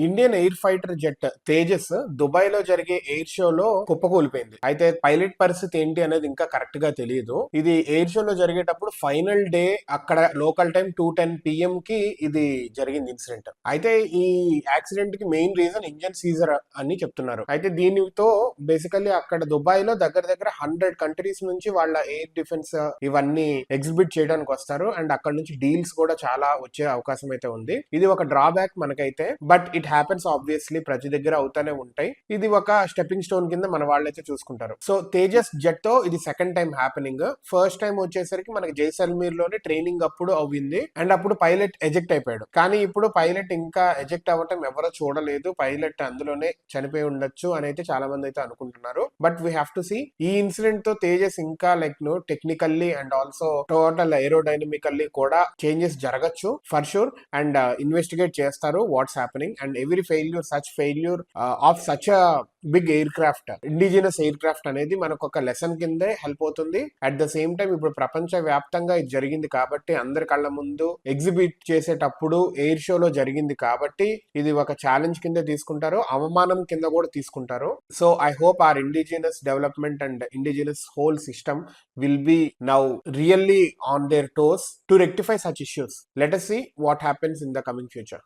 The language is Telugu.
Indian air fighter jet Tejas Dubai లో జరిగే ఎయిర్ షోలో కుప్పకూలిపోయింది. అయితే పైలట్ పరిస్థితి ఏంటి అనేది ఇంకా కరెక్ట్ గా తెలియదు. ఇది ఎయిర్ షోలో జరిగేటప్పుడు ఫైనల్ డే అక్కడ లోకల్ టైం 2:10 PM కి ఇది జరిగింది ఇన్సిడెంట్. అయితే ఈ యాక్సిడెంట్ కి మెయిన్ రీజన్ ఇంజన్ సీజర్ అని చెప్తున్నారు. అయితే దీనితో బేసికల్లీ అక్కడ దుబాయ్ లో దగ్గర దగ్గర 100 కంట్రీస్ నుంచి వాళ్ళ ఎయిర్ డిఫెన్స్ ఇవన్నీ ఎగ్జిబిట్ చేయడానికి వస్తారు. అండ్ అక్కడ నుంచి డీల్స్ కూడా చాలా వచ్చే అవకాశం అయితే ఉంది. ఇది ఒక డ్రాబ్యాక్ మనకైతే, బట్ ఇట్ హ్యాపెన్స్ ఆబ్వియస్లీ, ప్రతి దగ్గర అవుతానే ఉంటాయి. ఇది ఒక స్టెప్పింగ్ స్టోన్ కింద మన వాళ్ళైతే చూసుకుంటారు. సో తేజస్ జెట్ తో ఇది second time happening. First time వచ్చేసరికి మనకి జైసల్మీర్ లోనే ట్రైనింగ్ అప్పుడు అవ్వింది అండ్ అప్పుడు పైలట్ ఎజెక్ట్ అయిపోయాడు. కానీ ఇప్పుడు పైలట్ ఇంకా ఎజెక్ట్ అవ్వటం ఎవరో చూడలేదు, పైలట్ అందులోనే చనిపోయి ఉండొచ్చు అని అయితే చాలా మంది అయితే అనుకుంటున్నారు. But we have to see ఈ ఇన్సిడెంట్ తో తేజస్ ఇంకా like no technically and also total aerodynamically కూడా చేంజెస్ జరగచ్చు ఫర్ షూర్. అండ్ ఇన్వెస్టిగేట్ చేస్తారు what's happening. And every failure of such a big aircraft, indigenous aircraft అనేది మనకు ఒక లెసన్ కిందే హెల్ప్ అవుతుంది. అట్ ద సేమ్ టైం ఇప్పుడు ప్రపంచ వ్యాప్తంగా ఇది జరిగింది కాబట్టి, అందరి కళ్ళ ముందు ఎగ్జిబిట్ చేసేటప్పుడు ఎయిర్ షోలో జరిగింది కాబట్టి ఇది ఒక ఛాలెంజ్ కింద తీసుకుంటారు, అవమానం కింద కూడా తీసుకుంటారు. So I hope our indigenous development and indigenous whole system will be now really on their toes to rectify such issues. Let us see what happens in the coming future.